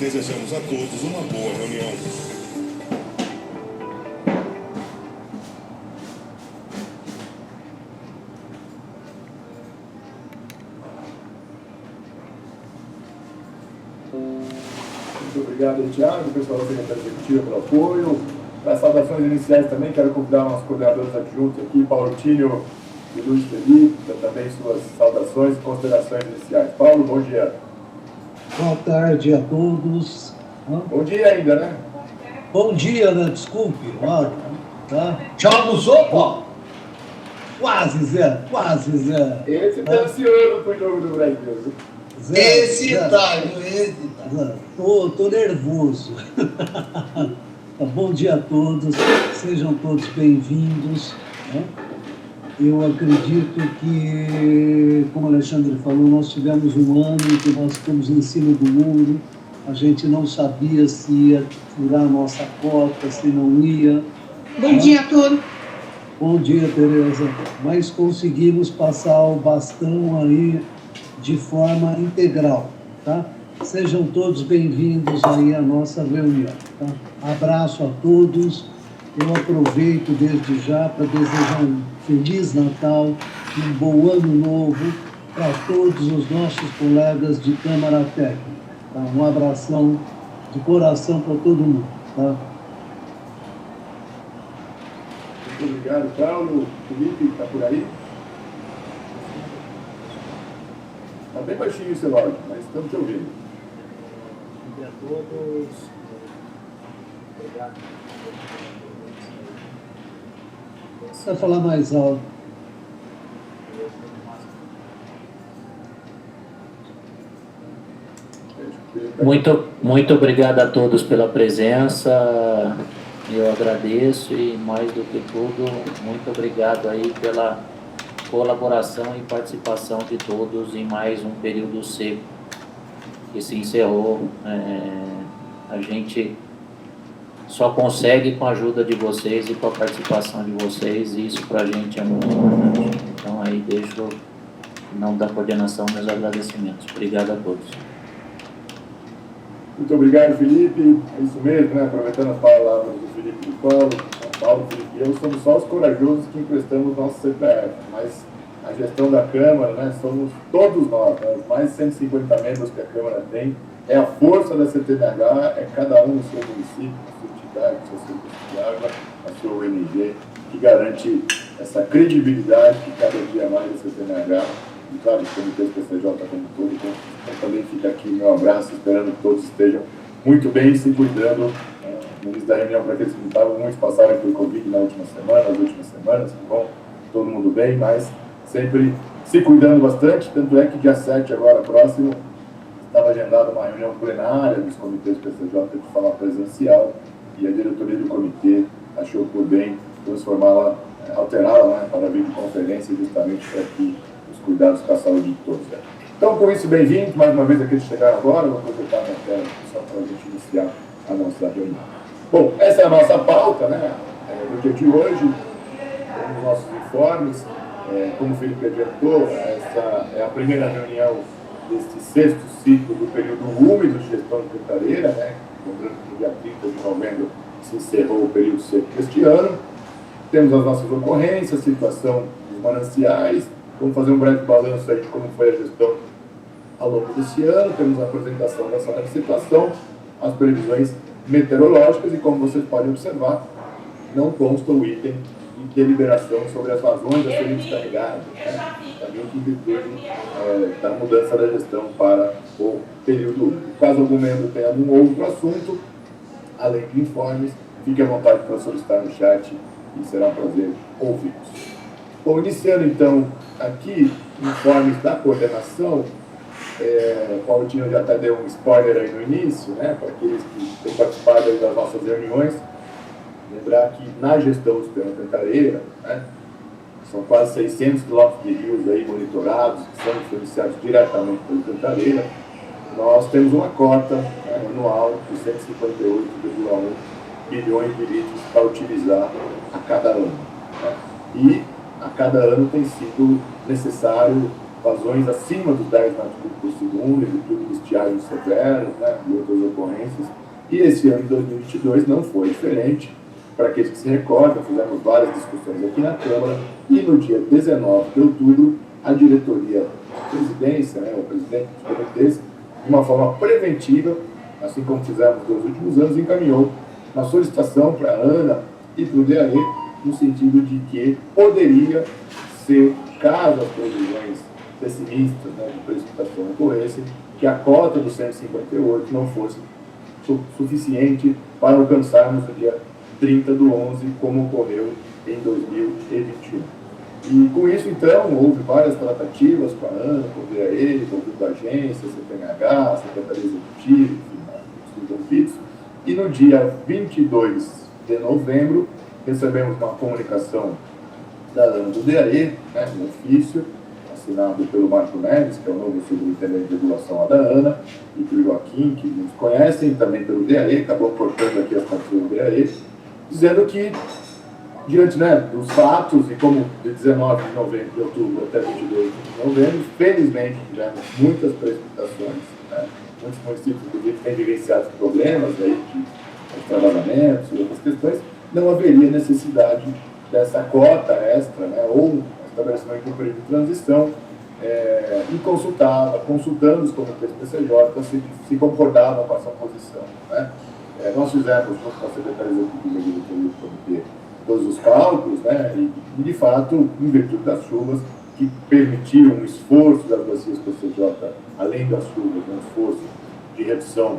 desejamos a todos uma boa reunião. Muito obrigado, Thiago, pessoal da Secretaria Executiva, pelo apoio. Para as saudações iniciais também, quero convidar nossos coordenadores adjuntos aqui, Paulo Tínio e Luiz Felipe, também suas saudações e considerações iniciais. Paulo, bom dia. Boa tarde a todos. Bom dia ainda, né? Bom dia, né? Desculpe. Tá? Já almoçou, Paulo? Quase, Zé. Quase, Zé. Esse tá ansioso pro jogo do Brasil. Zé, Esse tá. Tô nervoso. Bom dia a todos. Sejam todos bem-vindos. Né? Eu acredito que, como o Alexandre falou, nós tivemos um ano em que nós ficamos em cima do muro, a gente não sabia se ia furar a nossa cota, se não ia. Bom dia a todos. Bom dia, Tereza. Mas conseguimos passar o bastão aí de forma integral, tá? Sejam todos bem-vindos aí à nossa reunião, tá? Abraço a todos. Eu aproveito desde já para desejar um Feliz Natal, um bom Ano Novo para todos os nossos colegas de Câmara Técnica. Tá? Um abração de coração para todo mundo. Tá? Muito obrigado, Paulo. Felipe, está por aí? Está bem baixinho o seu áudio, mas estamos te ouvindo. Bom dia a todos. Obrigado. Vai falar mais alto. Muito obrigado a todos pela presença. Eu agradeço e, mais do que tudo, muito obrigado aí pela colaboração e participação de todos em mais um período seco que se encerrou. A gente só consegue com a ajuda de vocês e com a participação de vocês, e isso para a gente é muito importante. Então aí deixo, em nome da coordenação, meus agradecimentos. Obrigado a todos. Muito obrigado, Felipe. É isso mesmo, né? Aproveitando as palavras do Felipe e do Paulo, Felipe e eu somos só os corajosos que emprestamos nosso CPF, mas a gestão da Câmara, né, somos todos nós, né, os mais de 150 membros que a Câmara tem, é a força da CTMH, é cada um no seu município, na sua entidade, no seu serviço de água, na sua ONG, que garante essa credibilidade que cada dia mais a CTMH, e claro, os comitês PCJ como todo. Então também fica aqui meu abraço, esperando que todos estejam muito bem, se cuidando. No início da reunião, para aqueles que não estavam, muitos passaram por Covid nas últimas semanas, que bom, todo mundo bem, mas sempre se cuidando bastante, tanto é que dia 7, agora próximo, estava agendada uma reunião plenária dos comitês PCJ de forma presencial, e a diretoria do comitê achou por bem transformá-la, alterá-la, né, para videoconferência, justamente para que os cuidados com a saúde de todos. Né? Então, com isso, bem-vindos, mais uma vez aqueles que chegaram agora, vou aproveitar a minha tela só para a gente iniciar a nossa reunião. Bom, essa é a nossa pauta, né, do dia de hoje, com os nossos informes. Como o Felipe adiantou, essa é a primeira reunião deste 6º ciclo do período úmido de gestão de Cantareira, né? Lembrando que no dia 30 de novembro se encerrou o período seco deste ano. Temos as nossas ocorrências, situação dos mananciais, vamos fazer um breve balanço aí de como foi a gestão ao longo desse ano, temos a apresentação dessa situação, as previsões meteorológicas e, como vocês podem observar, não consta o item de deliberação sobre as vazões a serem descarregadas, né? Também que virtude da mudança da gestão para o período úmido. Caso algum membro tenha algum outro assunto, além de informes, fique à vontade para solicitar no chat e será um prazer ouvi-los. Bom, iniciando então aqui, informes da coordenação, o Paulo Tino já até deu um spoiler aí no início, né, para aqueles que têm participado aí das nossas reuniões. Lembrar que na gestão do sistema Cantareira, né, são quase 600 quilômetros de rios aí monitorados, que são influenciados diretamente pelo Cantareira. Nós temos uma cota, né, anual de 158,1 bilhões de litros para utilizar a cada ano. Né? E a cada ano tem sido necessário vazões acima dos 10 metros cúbicos por segundo, em virtude de estiagem severo, né, e outras ocorrências E esse ano de 2022 não foi diferente. Para aqueles que se recordam, fizemos várias discussões aqui na Câmara e no dia 19 de outubro, a diretoria da presidência, o presidente dos comitês, de uma forma preventiva, assim como fizemos nos últimos anos, encaminhou uma solicitação para a ANA e para o DAE, no sentido de que poderia ser, caso as previsões pessimistas de precipitação ocorressem, que a cota do 158 não fosse suficiente para alcançarmos o dia 30/11, como ocorreu em 2021. E com isso, então, houve várias tratativas com a ANA, com o DAE, com a agência, CPMH, Secretaria Executiva, enfim, os envolvidos. E no dia 22 de novembro, recebemos uma comunicação da ANA do DAE, um ofício, assinado pelo Marco Neves, que é o novo superintendente de regulação lá da ANA, e pelo Joaquim, que nos conhecem, também pelo DAE, acabou cortando aqui as partes do DAE, dizendo que, diante dos fatos, e como de 19 de novembro, de outubro até 22 de novembro, felizmente tivemos muitas precipitações, muitos municípios, inclusive, têm vivenciado problemas aí de extravasamentos e outras questões, não haveria necessidade dessa cota extra, ou estabelecimento de um período de transição, e consultando os comitês PCJ se concordavam com essa posição. Nós fizemos, junto com a Secretaria Executiva e Diretoria do Comitê, todos os cálculos, e de fato, em virtude das chuvas, que permitiram um esforço das bacias PCJ, além das chuvas, um esforço de redução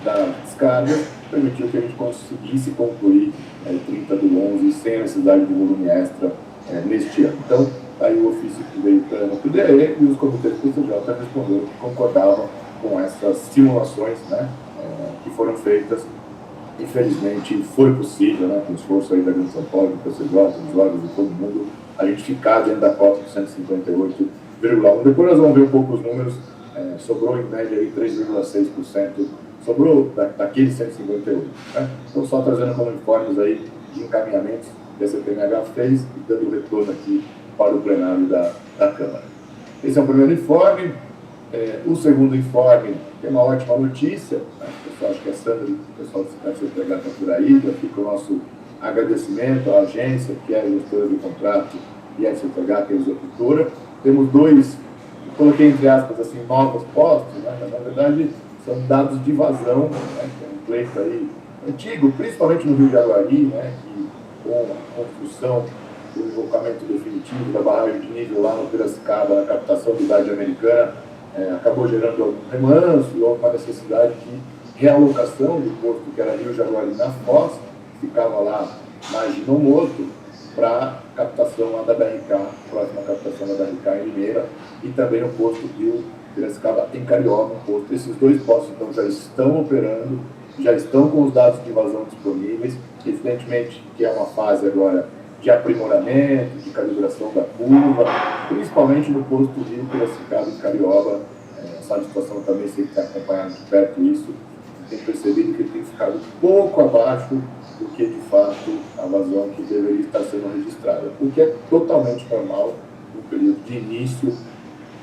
da descarga, permitiu que a gente conseguisse concluir 30/11 sem a necessidade de volume extra neste ano. Então, aí o ofício que veio para o DAE e os comitês PCJ responderam que concordavam com essas simulações que foram feitas. Infelizmente, foi possível, com o esforço aí da Grande São Paulo, do PCJ, dos órgãos de todo mundo, a gente ficar dentro da cota de 158,1. Depois nós vamos ver um pouco os números, sobrou em média aí 3,6%, sobrou daquele 158. Então, só trazendo como informes aí de encaminhamentos que a CPMH fez e dando retorno aqui para o plenário da Câmara. Esse é o primeiro informe. O segundo informe tem uma ótima notícia, o pessoal, acho que a Sandra, o pessoal da CPMH está por aí, já fica o nosso agradecimento à agência, que é a gestora do contrato, e a CPMH, que é a executora. Temos dois, coloquei entre aspas, assim, novos postos, mas na verdade são dados de vazão, que é um pleito aí antigo, principalmente no Rio de Jaguari, que com a construção do invocamento definitivo da barragem de nível lá no Piracicaba, na captação da Idade Americana, acabou gerando algum remanso e houve uma necessidade de realocação do posto que era Rio Jaguari na Foz, que ficava lá na Ginomoto, para captação lá da BRK, próxima captação da BRK em Limeira, e também o posto Rio Piracicaba em Carioba, Esses dois postos então já estão operando, já estão com os dados de vazão disponíveis, evidentemente que é uma fase agora de aprimoramento, de calibração da curva, principalmente no posto Rio Piracicaba e Carioba. Essa situação também sei que está acompanhando de perto isso, tem percebido que ele tem ficado um pouco abaixo do que de fato a vazão que deveria estar sendo registrada, o que é totalmente normal no período de início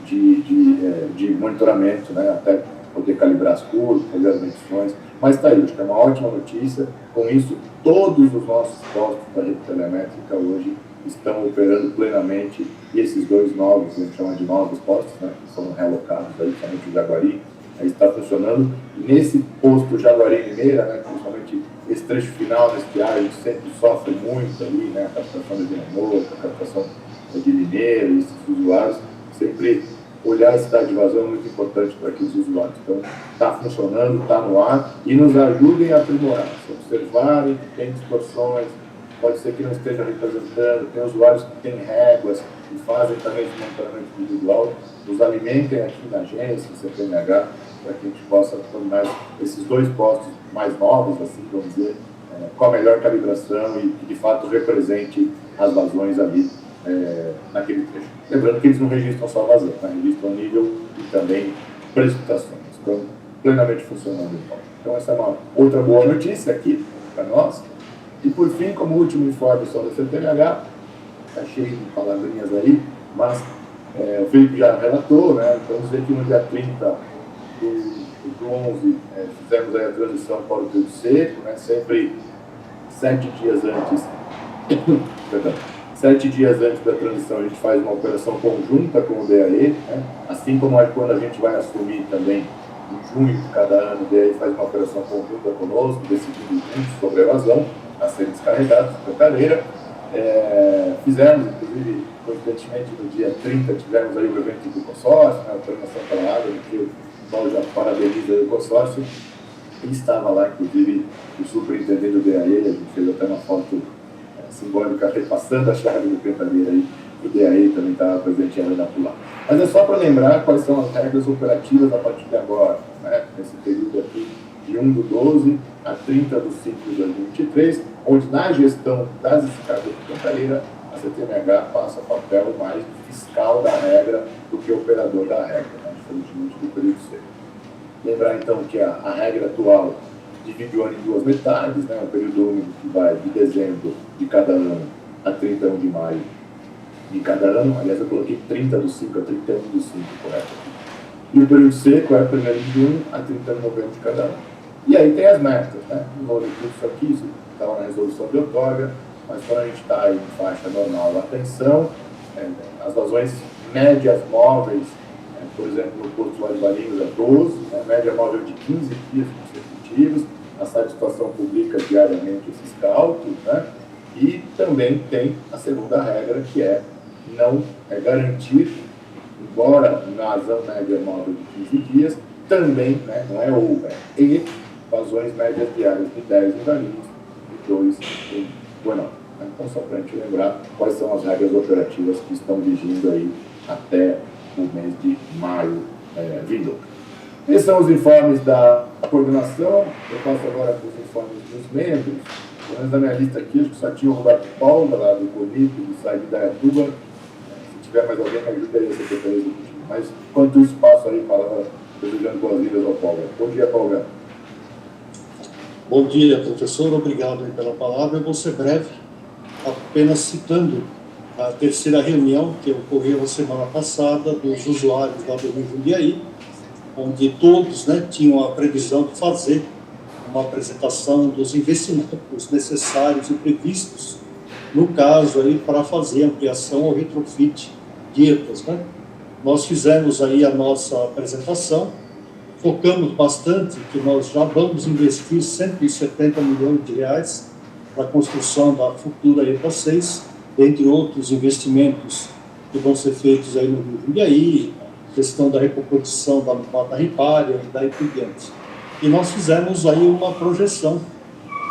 de monitoramento, até poder calibrar as curvas, fazer as medições. Mas está aí, acho que é uma ótima notícia. Com isso, todos os nossos postos da rede telemétrica hoje estão operando plenamente, e esses dois novos, a gente chama de novos postos, que são realocados, principalmente o Jaguari, aí está funcionando. Nesse posto Jaguari Limeira, principalmente esse trecho final da estiagem, a gente sempre sofre muito ali, a captação de Dinamoto, a captação de Limeira, e esses usuários, sempre olhar a cidade de vazão é muito importante para aqueles usuários. Então, está funcionando, está no ar, e nos ajudem a aprimorar, se observarem que tem distorções, pode ser que não esteja representando, tem usuários que têm réguas e fazem também esse monitoramento individual, nos alimentem aqui na agência, CPMH, para que a gente possa tornar esses dois postos mais novos, assim, vamos dizer, com a melhor calibração e que de fato represente as vazões ali naquele trecho. Lembrando que eles não registram só vazão, registram nível e também precipitações. Estão plenamente funcionando então. Então essa é uma outra boa notícia aqui para nós. E por fim, como último informe sobre a CPMH, está cheio de palavrinhas aí, mas o Felipe já relatou, então vamos dizer que no dia 30 do 11, fizemos aí a transição para o período seco, né? Sempre 7 dias antes, perdão, 7 dias antes da transição a gente faz uma operação conjunta com o DAE, né? Assim como quando a gente vai assumir também em junho de cada ano, o DAE faz uma operação conjunta conosco, decidindo juntos sobre a evasão a ser descarregada na carreira. Fizemos, inclusive, coincidentemente, no dia 30, tivemos aí o evento do consórcio, né, a operação pela água, que o Paulo já parabeniza o consórcio, e estava lá, inclusive, o superintendente do DAE, a gente fez até uma foto simbólica, repassando a chave do cantadeira aí, o DAE também estava presente ainda por lá. Mas é só para lembrar quais são as regras operativas a partir de agora, né, nesse período aqui, de 1/12 a 30/5/2023, onde na gestão das escadas de cantareira, a CTMH passa papel mais fiscal da regra do que operador da regra, né, diferentemente do período seco. Lembrar então que a regra atual divide o ano em duas metades, né, um período úmido que vai de dezembro de cada ano a 31 de maio de cada ano, aliás eu coloquei 30/5 a 31/5, correto? E o período seco é 1º de junho a 30 de novembro de cada ano. E aí tem as metas, né? Não vou ler tudo isso aqui, isso estava na resolução de outorga, mas quando a gente está aí em faixa normal, atenção, as vazões médias móveis, por exemplo, no Porto Vale Valinhos é 12, média móvel de 15 dias consecutivos, a satisfação publica diariamente esses cálculos, né? E também tem a segunda regra, que é não garantir, embora na vazão média móvel de 15 dias, também, né, não é ou, e vazões médias diárias de 10 em Valinhos e 2 em Buenos. Então, só para a gente lembrar quais são as regras operativas que estão vigindo aí até o mês de maio vindo. Esses são os informes da coordenação. Eu passo agora para os informes dos membros. Pelo menos na minha lista aqui, acho que só tinha o Roberto Paula, lá do CONIP, do site da Dayatuba. Se tiver mais alguém, me ajuda aí a secretaria executiva. Mas, enquanto isso, passo aí para desejando boas-vindas ao Paulo. Bom dia, Paulo. Bom dia, professor. Obrigado pela palavra. Eu vou ser breve, apenas citando a terceira reunião que ocorreu a semana passada dos usuários lá do Rio Jundiaí, onde todos, né, tinham a previsão de fazer uma apresentação dos investimentos necessários e previstos, no caso aí, para fazer ampliação ou retrofit de EPAs, né? Nós fizemos aí a nossa apresentação, focamos bastante que nós já vamos investir 170 milhões de reais para a construção da futura EPA 6, entre outros investimentos que vão ser feitos aí no Rio Jundiaí, questão da recomposição da mata ripária e daí por diante. E nós fizemos aí uma projeção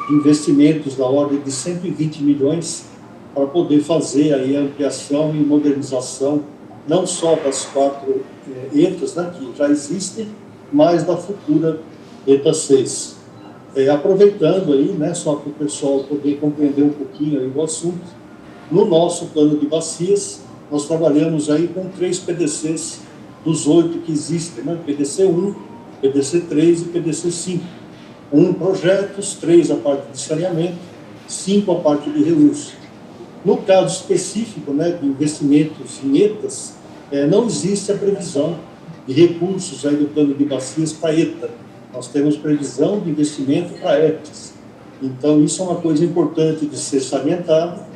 de investimentos da ordem de 120 milhões para poder fazer aí a ampliação e modernização não só das 4 ETAs, né, que já existem, mas da futura ETA 6. Aproveitando aí, né, só para o pessoal poder compreender um pouquinho aí o assunto, no nosso plano de bacias, nós trabalhamos aí com 3 PDCs dos 8 que existem, né, PDC 1, PDC 3 e PDC 5. 1 projetos, 3 a parte de saneamento, 5 a parte de reuso. No caso específico, né, de investimentos em ETAs, não existe a previsão de recursos aí do plano de bacias para ETA. Nós temos previsão de investimento para ETAs. Então, isso é uma coisa importante de ser salientada.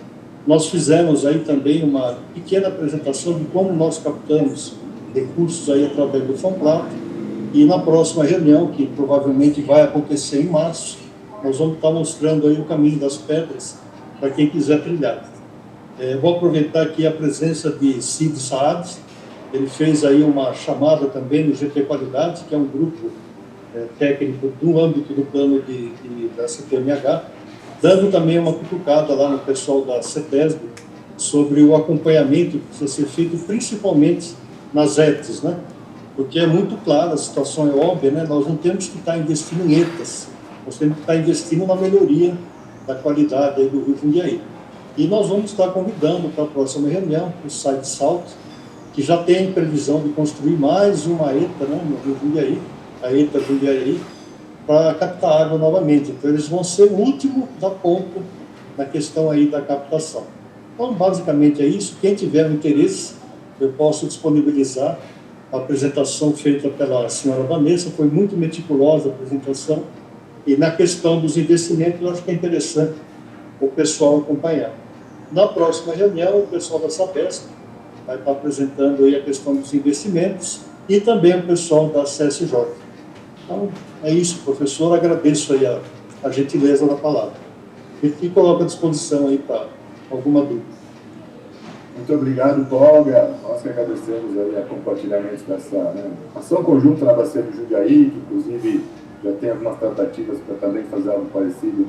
Nós fizemos aí também uma pequena apresentação de como nós captamos recursos aí através do FONPLAT. E na próxima reunião, que provavelmente vai acontecer em março, nós vamos estar mostrando aí o caminho das pedras para quem quiser trilhar. Vou aproveitar aqui a presença de Cid Saad. Ele fez aí uma chamada também no GT Qualidade, que é um grupo técnico do âmbito do plano da CTMH, dando também uma cutucada lá no pessoal da CETESB sobre o acompanhamento que precisa ser feito, principalmente nas ETAs, né? Porque é muito claro, a situação é óbvia, né? Nós não temos que estar investindo em ETAs, nós temos que estar investindo na melhoria da qualidade aí do Rio Jundiaí. E nós vamos estar convidando para a próxima reunião o site Salto, que já tem previsão de construir mais uma ETA, né, no Rio Jundiaí, a ETA Jundiaí, para captar água novamente. Então, eles vão ser o último da ponta na questão aí da captação. Então, basicamente é isso. Quem tiver um interesse, eu posso disponibilizar a apresentação feita pela senhora Vanessa, foi muito meticulosa a apresentação, e na questão dos investimentos, eu acho que é interessante o pessoal acompanhar. Na próxima reunião, o pessoal da Sabesp vai estar apresentando aí a questão dos investimentos e também o pessoal da CSJ. Então, é isso, professor, agradeço aí a gentileza da palavra. E coloco à disposição aí para alguma dúvida. Muito obrigado, Olga. Nós que agradecemos aí a compartilhamento dessa ação conjunta na Bacia do Jundiaí, que inclusive já tem algumas tratativas para também fazer algo parecido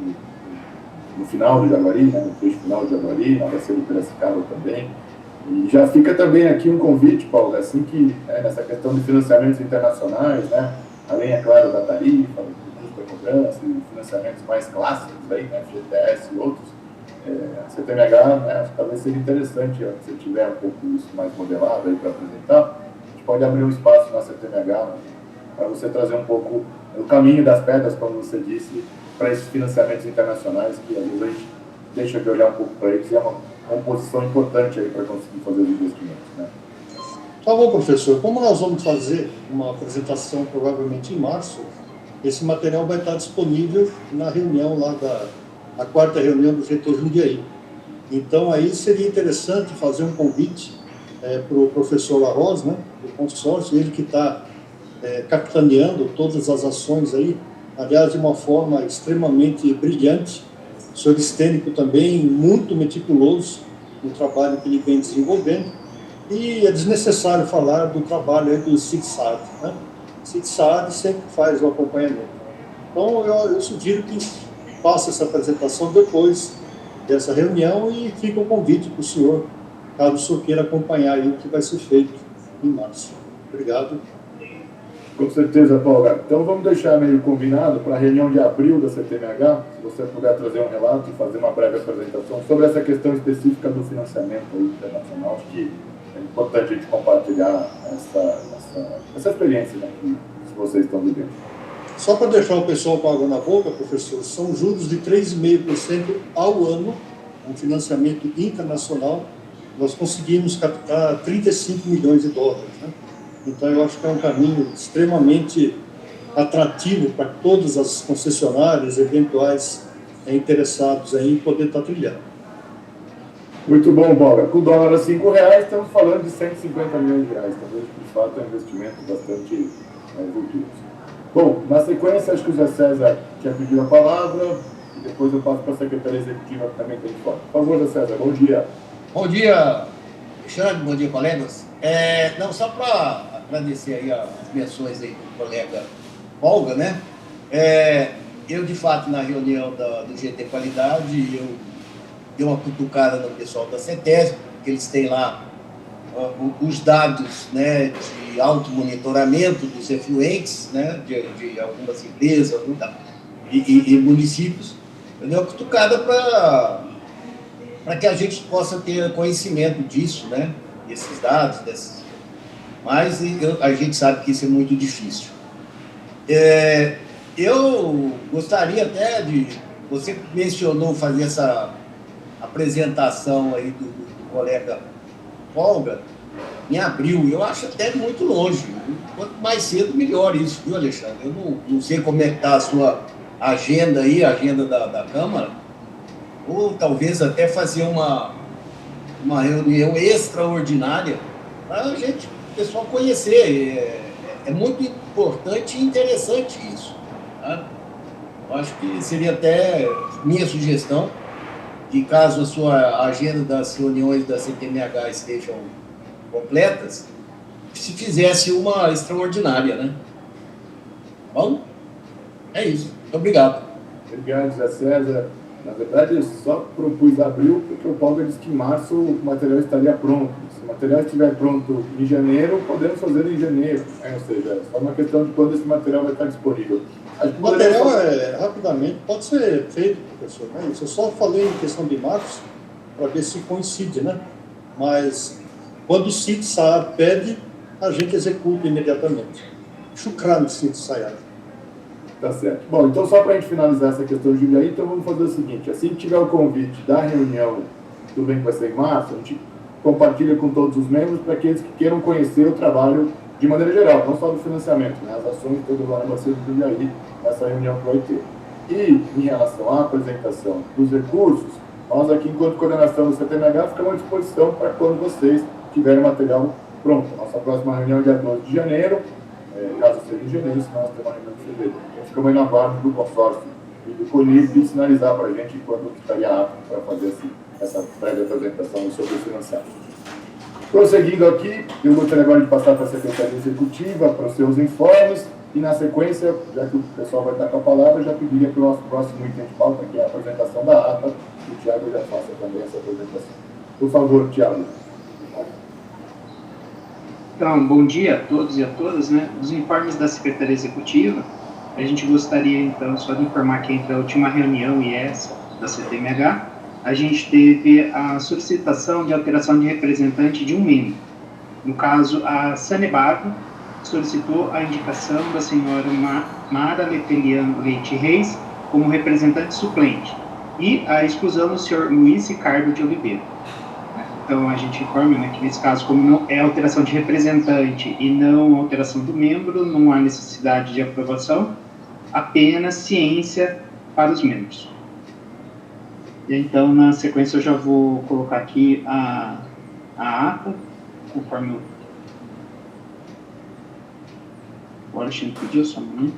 no final do Jaguari, no trecho final do Jaguari, na Bacia do Piracicaba também. E já fica também aqui um convite, Paulo, assim que nessa questão de financiamentos internacionais, além, é claro, da tarifa, do custo da cobrança e financiamentos mais clássicos, aí, FGTS e outros, a CTMH, talvez seja interessante, se tiver um pouco isso mais modelado aí para apresentar, a gente pode abrir um espaço na CTMH para você trazer um pouco o caminho das pedras, como você disse, para esses financiamentos internacionais, que às vezes a gente deixa de olhar um pouco para eles, e é uma composição importante aí para conseguir fazer os investimentos. Tá bom, professor. Como nós vamos fazer uma apresentação provavelmente em março, esse material vai estar disponível na reunião lá a quarta reunião do GT Jundiaí. Então, aí seria interessante fazer um convite para o professor Larroz, do consórcio, ele que está capitaneando todas as ações aí, aliás, de uma forma extremamente brilhante, solistênico também, muito meticuloso no trabalho que ele vem desenvolvendo, e é desnecessário falar do trabalho aí do CITSAD, O CITSAD sempre faz o acompanhamento. Então, eu sugiro que faça essa apresentação depois dessa reunião e fica o convite para o senhor, caso o senhor queira acompanhar aí o que vai ser feito em março. Obrigado. Com certeza, Paulo. Então vamos deixar meio combinado para a reunião de abril da CTMH, se você puder trazer um relato e fazer uma breve apresentação sobre essa questão específica do financiamento internacional. Acho que é importante a gente compartilhar essa experiência que vocês estão vivendo. Só para deixar o pessoal com água na boca, professor, são juros de 3,5% ao ano, um financiamento internacional. Nós conseguimos captar 35 milhões de dólares, Então, eu acho que é um caminho extremamente atrativo para todas as concessionárias eventuais interessados em poder estar trilhando. Muito bom, Boga. Com o dólar a R$5, estamos falando de 150 milhões de reais. Talvez, de fato, é um investimento bastante vultuoso. Bom, na sequência, acho que o Zé César tinha pedido a palavra e depois eu passo para a Secretaria Executiva, que também tem fora. Por favor, Zé César, bom dia. Bom dia, Alexandre, bom dia, colegas. Não, só para agradecer aí as menções aí do colega Olga, eu, de fato, na reunião do GT Qualidade, eu dei uma cutucada no pessoal da CETESB, porque eles têm lá os dados de automonitoramento dos efluentes, de algumas empresas e municípios. Eu dei uma cutucada para que a gente possa ter conhecimento disso, desses dados, mas a gente sabe que isso é muito difícil. Eu gostaria até você mencionou fazer essa apresentação aí do colega Olga em abril, eu acho até muito longe, quanto mais cedo melhor isso, viu, Alexandre? Eu não sei como é que está a sua agenda aí, a agenda da Câmara, ou talvez até fazer uma reunião extraordinária para a gente, o pessoal conhecer. É muito importante e interessante isso. Eu acho que seria até minha sugestão que, caso a sua agenda das reuniões da CTMH estejam completas, se fizesse uma extraordinária, Bom, é isso. Muito obrigado. Obrigado, Zé César. Na verdade, eu só propus abril porque o Paulo disse que em março o material estaria pronto. Se o material estiver pronto em janeiro, podemos fazer em janeiro. Ou seja, é só uma questão de quando esse material vai estar disponível. O material, rapidamente, pode ser feito, professor. Isso eu só falei em questão de março, para ver se coincide, Mas, quando o CIT Sayad pede, a gente executa imediatamente. Shukran, CIT Sayad. Tá certo. Bom, então só para a gente finalizar essa questão de Jundiaí, então vamos fazer o seguinte: assim que tiver o convite da reunião, tudo bem que vai ser em março, a gente compartilha com todos os membros para aqueles que queiram conhecer o trabalho de maneira geral, não só do financiamento, né? As ações todas lá na Bacia do Jundiaí, nessa reunião que vai ter. E, em relação à apresentação dos recursos, nós aqui, enquanto coordenação do CTMH, ficamos à disposição para quando vocês tiverem material pronto. Nossa próxima reunião é dia 12 de janeiro, caso seja em janeiro, senão nós temos uma reunião de fevereiro. Então, ficamos aí na guarda do consórcio e do CONIB de sinalizar para a gente quando estaria apto para fazer assim, essa prévia apresentação sobre o financiamento. Prosseguindo aqui, eu gostaria agora de passar para a Secretaria Executiva, para os seus informes, e na sequência, já que o pessoal vai estar com a palavra, já pediria para o nosso próximo item de pauta, que é a apresentação da ata, e o Tiago já faça também essa apresentação. Por favor, Tiago. Então, bom dia a todos e a todas, né? Os informes da Secretaria Executiva, a gente gostaria, então, só de informar que entre a última reunião e essa da CTMH, a gente teve a solicitação de alteração de representante de um membro. No caso, a Sanebago solicitou a indicação da senhora Mara Leteliano Leite Reis como representante suplente e a exclusão do senhor Luiz Ricardo de Oliveira. Então, a gente informa, né, que nesse caso, como não é alteração de representante e não alteração do membro, não há necessidade de aprovação, apenas ciência para os membros. E então, na sequência, eu já vou colocar aqui a ata, conforme o Alexandre pediu, só um momento.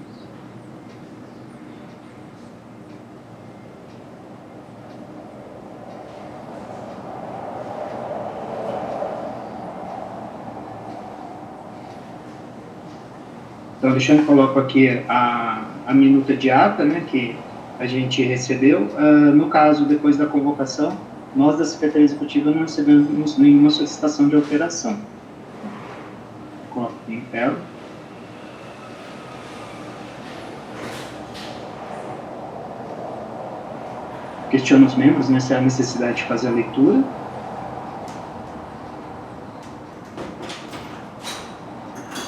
Então, o Alexandre coloca aqui a minuta de ata, né, que a gente recebeu. No caso, depois da convocação, nós da Secretaria Executiva não recebemos nenhuma solicitação de alteração. Coloco aqui em tela. Questiono os membros, né, se há necessidade de fazer a leitura.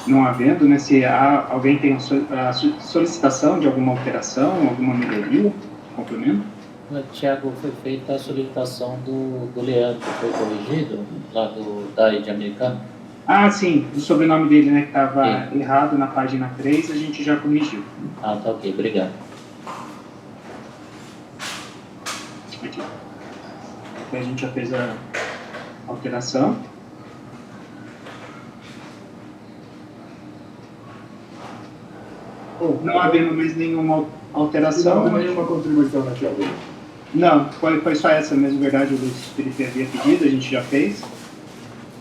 Não havendo, né, se alguém tem a solicitação de alguma alteração, alguma melhoria, complemento? Tiago, foi feita a solicitação do Leandro, foi corrigido, lá da rede americana? Ah, sim, o sobrenome dele, né, que estava errado na página 3, a gente já corrigiu. Ah, tá ok, obrigado. Aqui. Então, a gente já fez a alteração. Não havendo mais nenhuma alteração. Não há nenhuma contribuição, né, Tiago? Não, foi só essa mesmo, verdade, o Luiz Felipe havia pedido, a gente já fez.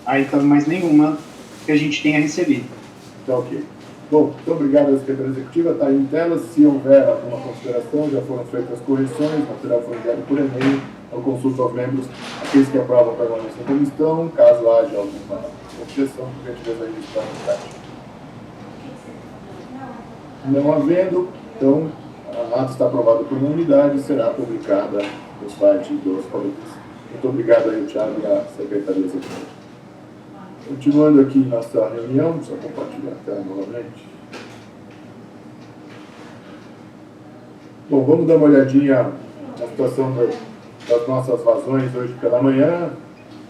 Aí, então, mais nenhuma que a gente tenha recebido. Tá ok. Bom, muito obrigado à Secretaria Executiva, está aí em tela. Se houver alguma consideração, já foram feitas as correções, o material foi enviado por e-mail, eu consulto aos membros, aqueles que aprovam a permanência na comissão, caso haja alguma objeção, por gentileza, registrar no site. Não havendo, então, a ata está aprovada por unanimidade e será publicada no site dos comitês. Muito obrigado aí, Thiago, e à Secretaria Executiva. Continuando aqui nossa reunião, deixa eu compartilhar a tela novamente. Bom, vamos dar uma olhadinha na situação das nossas vazões hoje pela manhã.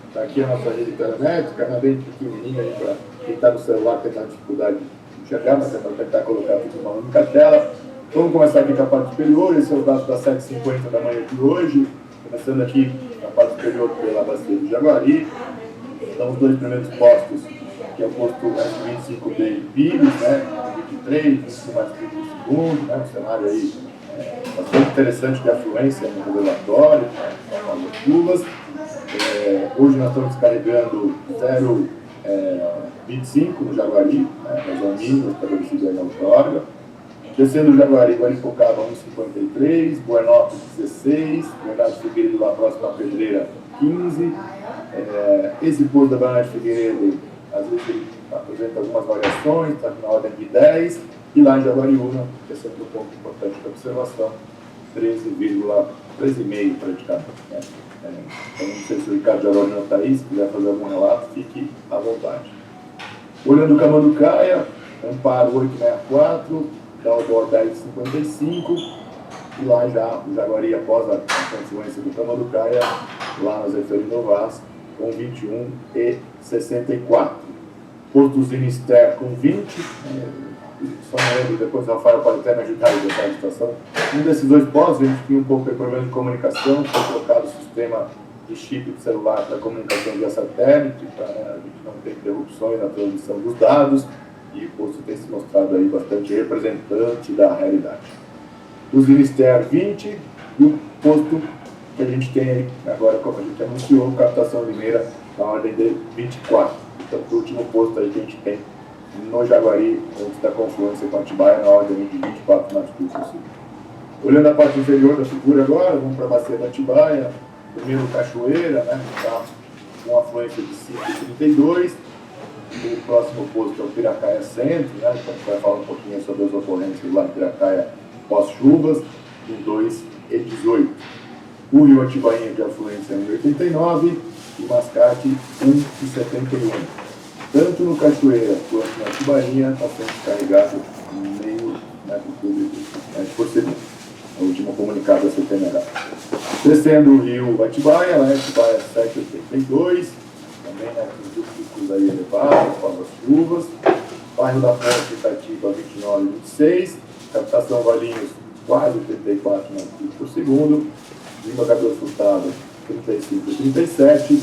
Está aqui a nossa rede telemétrica, ela é bem pequenininha aí para quem está no celular tem mais dificuldade de enxergar, mas é para tentar colocar tudo numa única tela. Vamos começar aqui com a parte superior, esse é o dado das 7h50 da manhã de hoje, começando aqui na parte superior pela Bacia do Jaguari. Então, os dois primeiros postos, que é o posto S25B Pires, né, 23, 25 mais 30 no segundo, né, um cenário aí bastante interessante de afluência no relatório, com as chuvas. Hoje nós estamos descarregando 0,25 no Jaguari, né, razão mínima estabelecida aí na outorga. Descendo o Jaguari, Guaripocaba 1,53, Buenópolis 16, Bernardo Figueiredo lá próximo à Pedreira 15. Esse posto da Bernardo Figueiredo, às vezes ele apresenta algumas variações, está na ordem de 10, e lá em Jaguariúna, que é sempre um ponto importante de observação, 13,5 praticamente. Né? Então, não sei se o Ricardo Jaroni não está aí, se quiser fazer algum relato, fique à vontade. Olhando o Camanducaia, Amparo 864, Dalbor 10,55, e lá já o Jaguari, após a confluência do Camanducaia, lá nas Eferino Vaz, com 21,64. posto Zinister com 20, só não lembro, depois o Rafael pode até me ajudar a deixar a situação. Um desses dois postos, a gente tinha um pouco de problema de comunicação, foi colocado o sistema de chip de celular para comunicação via satélite, para a gente não ter interrupções na transmissão dos dados, e o posto tem se mostrado aí bastante representante da realidade. O Zinister 20 e o posto que a gente tem aí, agora como a gente anunciou, captação limeira na ordem de 24. Portanto, o último posto aí que a gente tem no Jaguari, antes da confluência com a Atibaia, na ordem de 24 náuticos por segundo. Olhando a parte inferior da figura agora, vamos para a bacia da Atibaia, primeiro Cachoeira, né, está com afluência de 5,32. O próximo posto é o Piracaia Centro, né, então a gente vai falar um pouquinho sobre as ocorrências lá em Piracaia pós-chuvas, em 2,18. O Rio Atibainha de afluência em 1,89 e Mascate 1,71. Tanto no Cachoeira quanto na Atibainha está sendo carregado meio metro cúbico por segundo. É o último comunicado da CTMH. Descendo o Rio Atibaia, lá em Atibaia 7,82, também metros cúbicos aí elevados, com as chuvas. Bairro da Ponte, Itatiba 29,26. Captação Valinhos quase 34 metros por segundo. Lima Cabelo Furtado 35,37.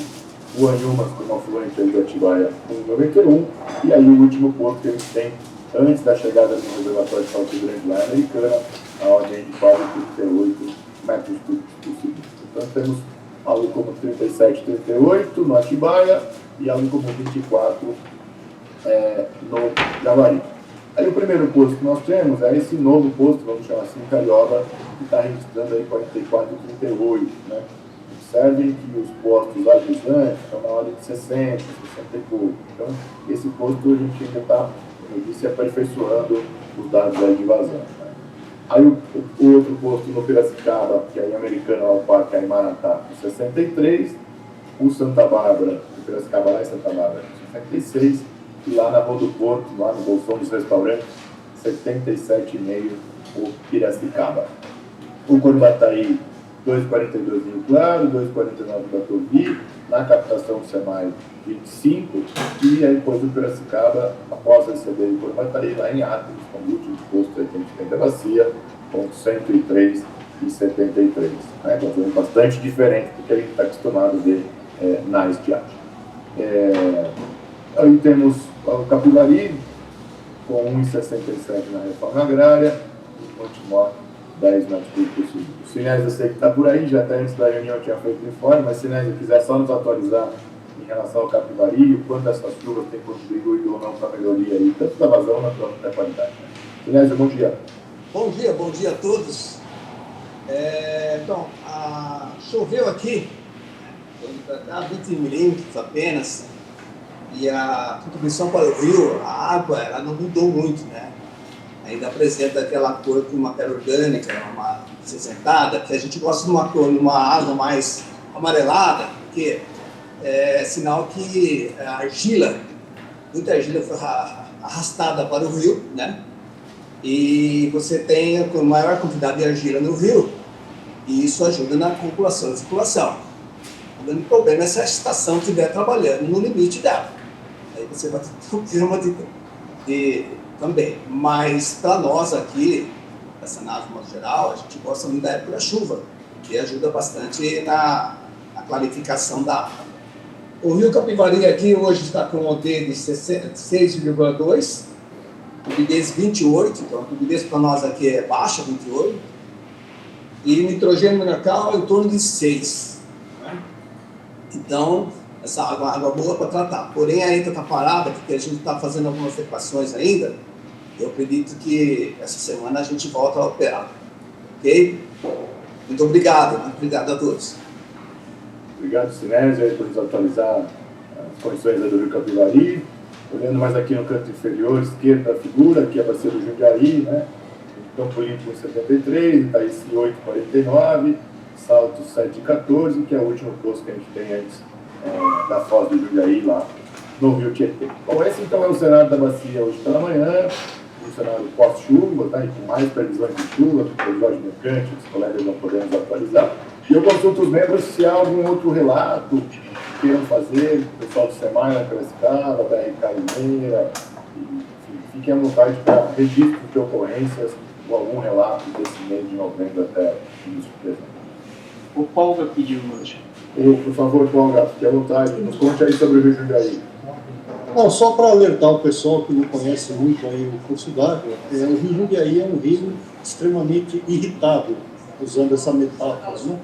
O Anhumas com afluente aí do Atibaia 1,91. E aí o último ponto que a gente tem antes da chegada do reservatório de Salto Grande lá na Americana, a ordem de 4,38 metros cúbicos por segundo. Então temos algo como 37,38 no Atibaia e algo como 24 no Jaguari. Aí o primeiro posto que nós temos é esse novo posto, vamos chamar assim, Carioba, que está registrando aí 44,38, né? Observem que os postos ajudantes estão na ordem de 60, 60 e pouco. Então, esse posto a gente ainda está, como eu disse, aperfeiçoando os dados aí de vazão. Né? Aí o outro posto no Piracicaba, que é em Americana, lá o Parque Aimara, está com 63. O Santa Bárbara, o Piracicaba lá em Santa Bárbara, com 66. E lá na Rua do Porto, lá no Bolsão dos Restaurantes, 77,5 o Piracicaba. O Corubataí, 2,42 Rio Claro, 2,49 Batovi, na captação do SEMAI 25, e aí depois o Piracicaba, após receber o Corubataí, lá em Atos, com o último posto que a gente tem da bacia, com 103 e 73. Né? Então, bastante diferente do que a gente está acostumado a ver na estiagem. Aí temos o Capivari, com 1,67 na reforma agrária, e Montemor, 10 metros por segundo. O Sinésio eu sei que está por aí, já até antes da reunião eu tinha feito o informe, mas se Sinésio quiser só nos atualizar em relação ao Capivari, e o quanto essas chuvas têm contribuído ou não para a melhoria aí, tanto da vazão quanto da qualidade. Sinésio, bom dia. Bom dia a todos. Então, choveu aqui, há 20 milímetros apenas, e a contribuição para o rio, a água, ela não mudou muito, né? Ainda apresenta aquela cor de matéria orgânica, uma cinzentada, que a gente gosta de uma cor, numa água mais amarelada, porque é sinal que a argila, muita argila foi arrastada para o rio, né? E você tem a maior quantidade de argila no rio, e isso ajuda na população e circulação. O grande problema é se a estação estiver trabalhando no limite dela. Aí você vai ter um problema também. Mas para nós aqui, essa nave modo geral, a gente gosta muito da época da chuva, que ajuda bastante na clarificação da água. O rio Capivari aqui hoje está com um OD de 6,2, turbidez 28, então a turbidez para nós aqui é baixa, 28, e nitrogênio mineral em torno de 6. Né? Então, essa água é uma água boa para tratar. Porém, a ENTA está parada, porque a gente está fazendo algumas equações ainda. Eu acredito que essa semana a gente volta a operar. Ok? Muito obrigado. Muito obrigado a todos. Obrigado, Sinésio, por nos atualizar as condições do rio Capivari. Olhando mais aqui no canto inferior esquerdo da figura, aqui a bacia do Jundiaí, né? Campo Limpo 73, Itaici 8,49, Salto 7,14, que é o último posto que a gente tem antes da foz do Jundiaí, lá no Rio Tietê. Bom, esse então é o cenário da bacia hoje pela manhã, um cenário pós-chuva, tá? E com mais previsões de chuva, com previsões mercantes, os colegas não podemos atualizar. E eu consulto os membros se há algum outro relato queiram fazer, o pessoal do SEMAI na Piracicaba, da RK Limeira, fiquem à vontade para registros de ocorrências ou algum relato desse mês de novembro até o início de dezembro. O Polga pediu hoje. Por favor, Polga, fique à vontade, nos conte aí sobre o Rio Jundiaí. Não, só para alertar o pessoal que não conhece muito aí o curso d'água, o Rio Jundiaí é um rio extremamente irritável, usando essa metáfora, né?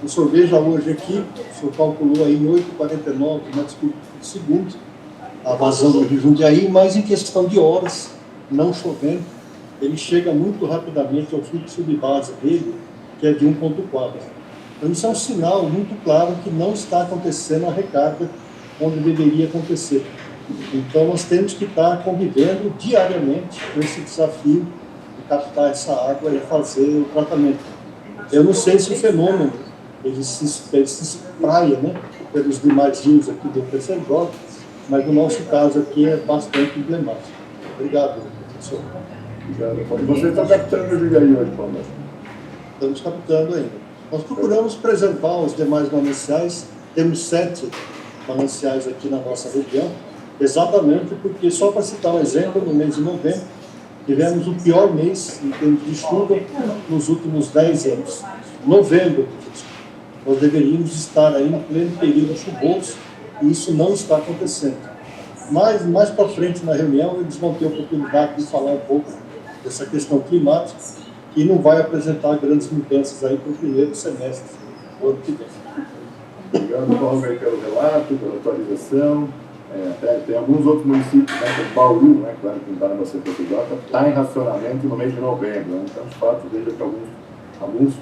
O senhor veja hoje aqui, o senhor calculou aí 8,49 metros por segundo a vazão do Rio Jundiaí, mas em questão de horas, não chovendo, ele chega muito rapidamente ao fluxo de base dele, que é de 1,4. Então isso é um sinal muito claro que não está acontecendo a recarga onde deveria acontecer. Então nós temos que estar convivendo diariamente com esse desafio de captar essa água e fazer o tratamento. Eu não sei se o fenômeno ele se espraia, né, pelos demais rios aqui do PCJ, mas no nosso caso aqui é bastante emblemático. Obrigado, professor. Obrigado. Vocês estão captando o Jundiaí hoje, Paulo? Estamos captando ainda. Nós procuramos preservar os demais mananciais, temos 7 mananciais aqui na nossa região, exatamente porque, só para citar um exemplo, no mês de novembro, tivemos o pior mês em termos de chuva nos últimos 10 anos. Novembro, nós deveríamos estar aí em pleno período chuvoso, e isso não está acontecendo. Mas, mais para frente na reunião, eles vão ter a oportunidade de falar um pouco dessa questão climática, que não vai apresentar grandes mudanças aí para o primeiro semestre do ano que vem. Obrigado, Paulo, pelo relato, pela atualização. Tem alguns outros municípios, né, como Bauru, né, claro que não está na bacia PCJ, está em racionamento no mês de novembro. Né, então, de fato, vejo que alguns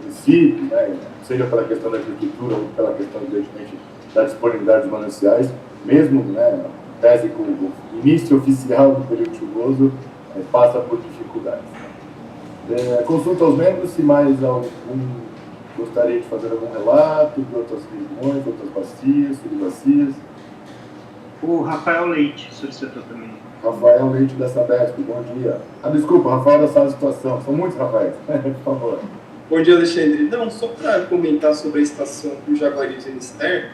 municípios, né, seja pela questão da agricultura ou pela questão, evidentemente, da disponibilidade dos mananciais, mesmo, né, tese com o início oficial do período chuvoso, passa por dificuldades. Consulta aos membros se mais algum gostaria de fazer algum relato de outras regiões, outras bacias, subbacias. O Rafael Leite solicitou também. Rafael Leite da Sabesp, bom dia. Desculpa, Rafael da Sala de Situação, são muitos Rafaéis, por favor. Bom dia, Alexandre. Não, só para comentar sobre a estação do Jaguari de Anister,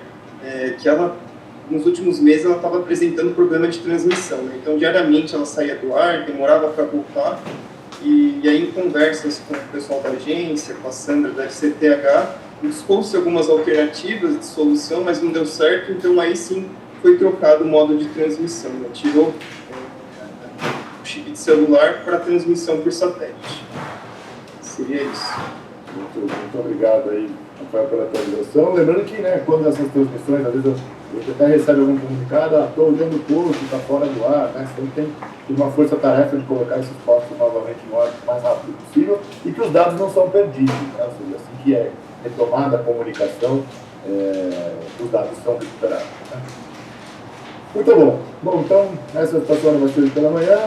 que ela, nos últimos meses, ela estava apresentando problema de transmissão, né? Então, diariamente ela saía do ar, demorava para voltar, e aí em conversas com o pessoal da agência, com a Sandra da FCTH, expôs-se algumas alternativas de solução, mas não deu certo, então aí sim foi trocado o modo de transmissão, né? Tirou o chip de celular para transmissão por satélite. Seria isso. Muito obrigado aí, Rafael, pela atualização. Lembrando que, né, quando essas transmissões, às vezes a gente até recebe algum comunicado, estou olhando o posto, está fora do ar, né? Então tem uma força-tarefa de colocar esses postos novamente no ar o mais rápido possível e que os dados não são perdidos, né? Ou seja, assim que é retomada a comunicação, os dados são recuperados. Né? Muito bom. Bom, então, essa estação vai ser pela manhã.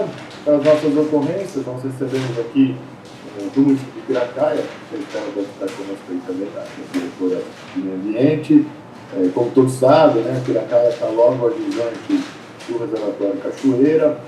Para as nossas ocorrências, nós recebemos aqui do município de Piracaia, que deve estar conosco aí também, a diretora de meio ambiente. Como todos sabem, né, Piracaia está logo adjuvante do reservatório Cachoeira.